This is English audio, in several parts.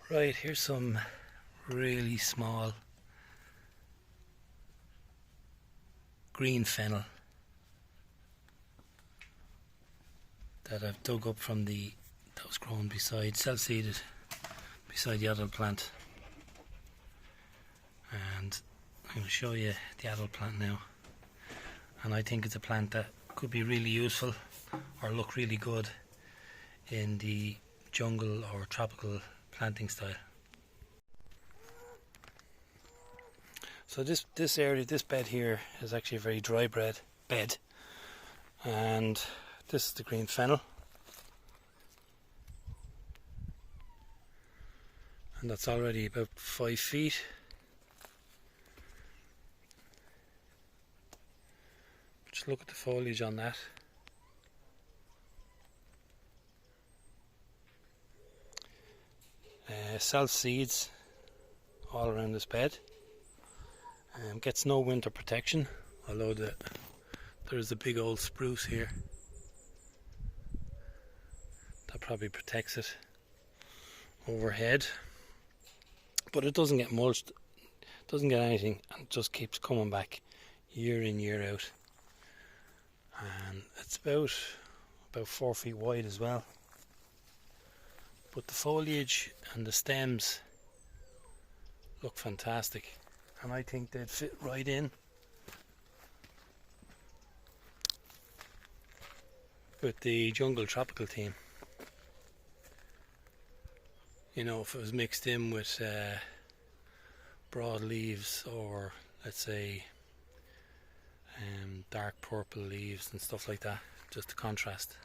Right, here's some really small green fennel that I've dug up from that was grown beside, self-seeded, beside the adult plant. And I'm going to show you the adult plant now. And I think it's a plant that could be really useful or look really good in the jungle or tropical planting style. So this area, this bed here is actually a very dry bed, and this is the green fennel, and that's already about 5 feet. Just look at the foliage on that. Self seeds all around this bed. Gets no winter protection, although there's a big old spruce here that probably protects it overhead, but it doesn't get mulched, doesn't get anything, and just keeps coming back year in year out. And it's about 4 feet wide as well, but the foliage and the stems look fantastic, and I think they'd fit right in with the jungle tropical theme. You know, if it was mixed in with broad leaves, or let's say dark purple leaves and stuff like that, just to contrast.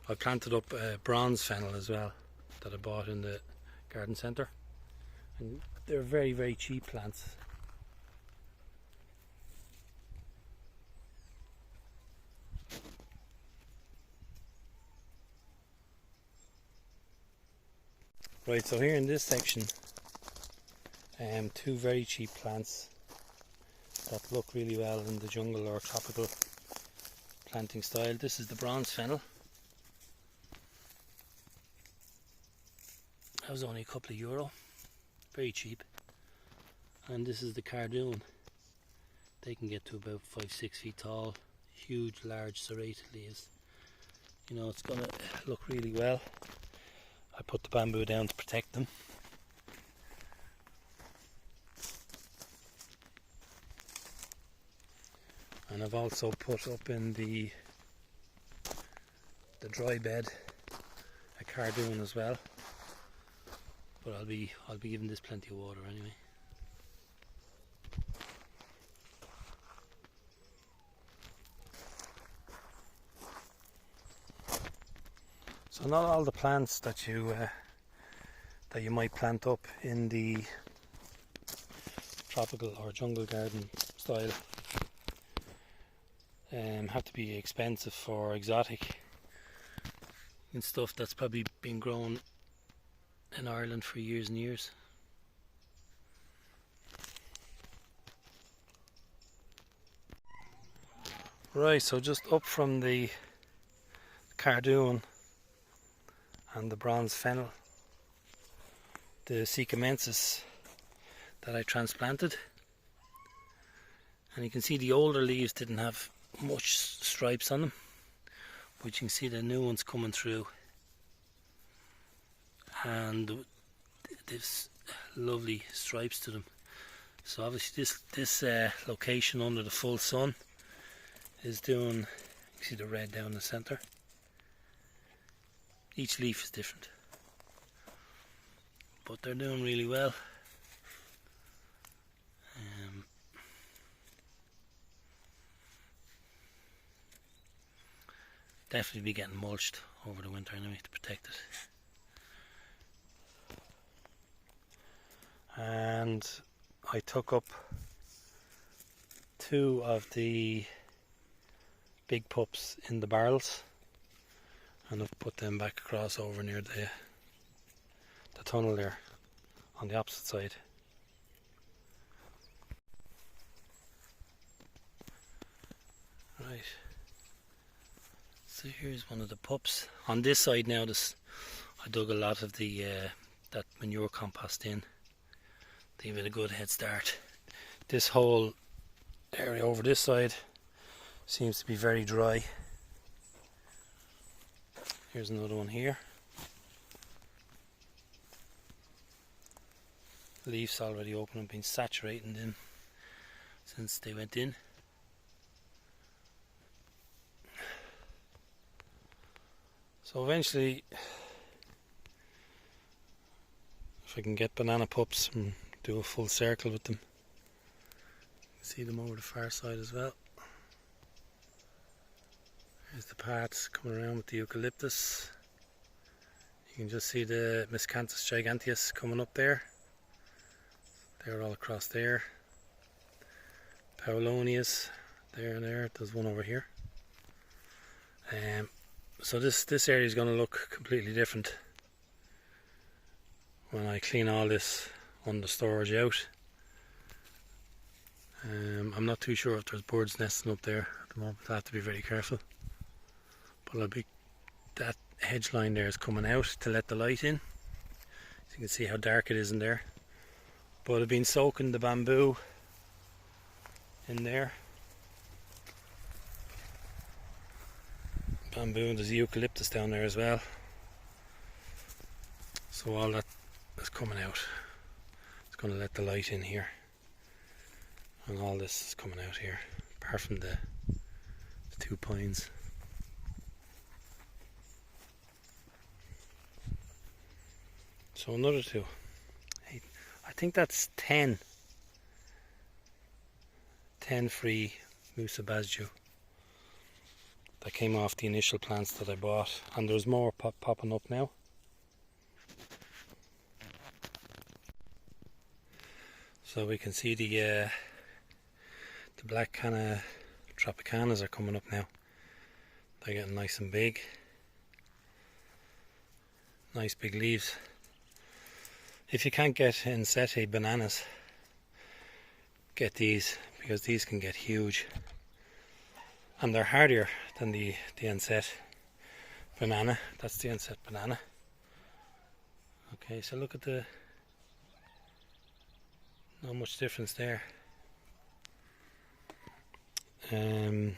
I planted up bronze fennel as well that I bought in the garden centre, and they're very, very cheap plants. Right, so here in this section, two very cheap plants that look really well in the jungle or tropical planting style. This is the bronze fennel. That was only a couple of euro, very cheap. And this is the cardoon. They can get to about 5-6 feet tall, huge, large, serrated leaves. You know, it's going to look really well. I put the bamboo down to protect them. And I've also put up in the dry bed a cardoon as well. But I'll be giving this plenty of water anyway. So not all the plants that you might plant up in the tropical or jungle garden style have to be expensive or exotic, and stuff that's probably been grown in Ireland for years and years. Right, so just up from the cardoon and the bronze fennel, the Sikamensis that I transplanted, and you can see the older leaves didn't have much stripes on them, but you can see the new ones coming through, and there's lovely stripes to them. So obviously this location under the full sun is doing, you can see the red down the centre. Each leaf is different, but they're doing really well. Definitely be getting mulched over the winter anyway to protect it. And I took up 2 of the big pups in the barrels, and I've put them back across over near the tunnel there on the opposite side. Right, So here's one of the pups. On this side now, I dug a lot of the that manure compost in. They give it a good head start. This whole area over this side seems to be very dry. Here's another one here. Leaves already open and been saturating in since they went in. So eventually, if I can get banana pups and do a full circle with them, see them over the far side as well. There's the paths coming around with the eucalyptus. You can just see the Miscanthus giganteus coming up there. They're all across there. Paulownias, there and there. There's one over here. So this area is going to look completely different when I clean all this under storage out. I'm not too sure if there's birds nesting up there at the moment. I have to be very careful. But that hedge line there is coming out to let the light in. So you can see how dark it is in there. But I've been soaking the bamboo in there. Bamboo, and there's eucalyptus down there as well. So all that is coming out. It's going to let the light in here. And all this is coming out here, apart from the 2 pines. So another 2. I think that's 10 free Musa Basjou that came off the initial plants that I bought, and there's more popping up now. So we can see the black Canna Tropicanas are coming up now. They're getting nice and big. Nice big leaves. If you can't get Ensete bananas, get these, because these can get huge. And they're hardier than the Ensete banana. That's the Ensete banana. Okay, so look at not much difference there. The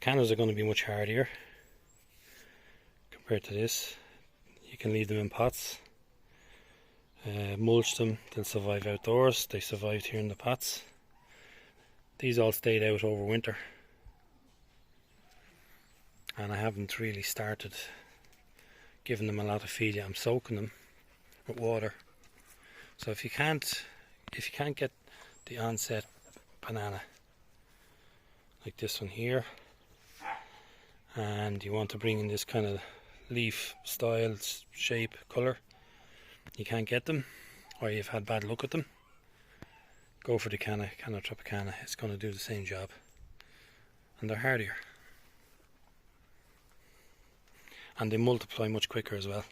cannas are going to be much hardier compared to this. You can leave them in pots, mulch them, they'll survive outdoors. They survived here in the pots. These all stayed out over winter, and I haven't really started giving them a lot of feed yet. I'm soaking them with water. So if you can't get the onset banana like this one here, and you want to bring in this kind of leaf style, shape, colour, you can't get them, or you've had bad luck with them, go for the Canna Tropicana. It's going to do the same job, and they're hardier, and they multiply much quicker as well.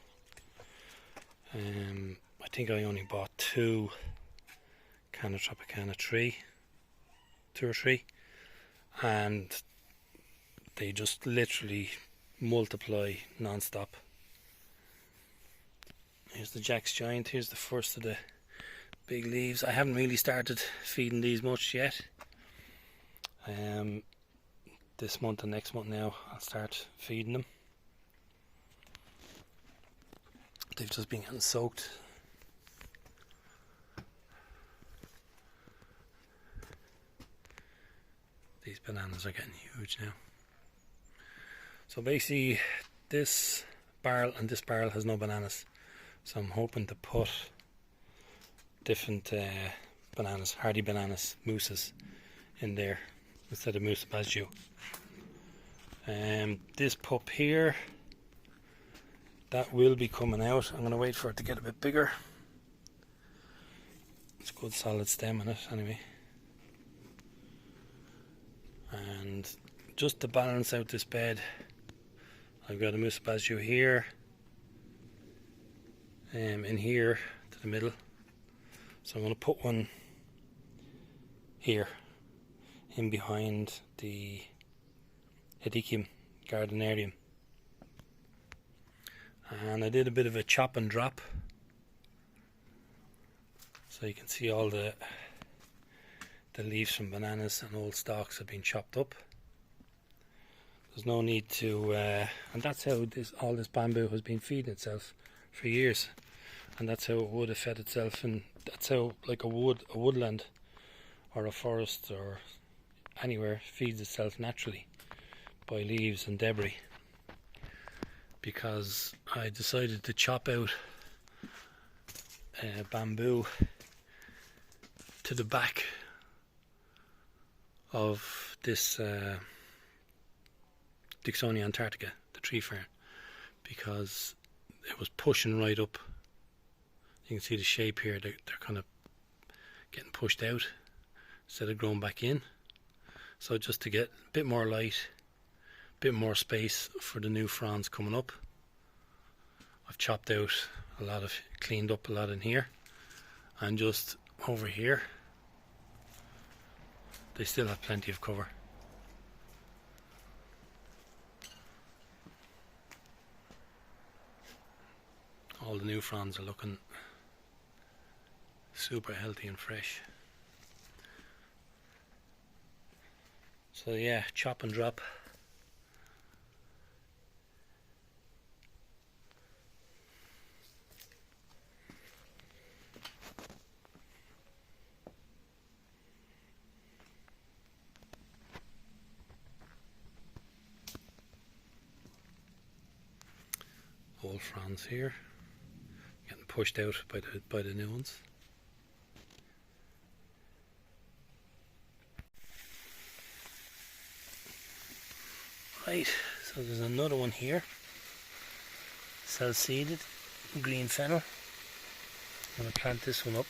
I think I only bought 2 Canna Tropicana, 2 or 3, and they just literally multiply non-stop. Here's the Jack's Giant. Here's the first of the big leaves. I haven't really started feeding these much yet. This month and next month now I'll start feeding them. They've just been getting soaked. These bananas are getting huge now. So basically this barrel and this barrel has no bananas. So I'm hoping to put different bananas, hardy bananas, mousses in there instead of Musa Basjou. This pup here, that will be coming out. I'm going to wait for it to get a bit bigger. It's a good solid stem in it anyway. And just to balance out this bed, I've got a Musa Basjou here, in here to the middle. So I'm going to put one here in behind the Hedychium gardnerium. And I did a bit of a chop and drop, so you can see all the leaves from bananas and old stalks have been chopped up. There's no need to, and that's how all this bamboo has been feeding itself for years, and that's how it would have fed itself, and that's how, like a woodland or a forest or anywhere feeds itself naturally, by leaves and debris. Because I decided to chop out bamboo to the back of this Dicksonia antarctica, the tree fern, because it was pushing right up. You can see the shape here, they're kind of getting pushed out instead of growing back in. So just to get a bit more light, a bit more space for the new fronds coming up, I've chopped out a lot of, cleaned up a lot in here, and just over here they still have plenty of cover. All the new fronds are looking super healthy and fresh. So yeah, chop and drop. Old fronds here, getting pushed out by the new ones. Right, so there's another one here, cell seeded, green fennel. I'm going to plant this one up.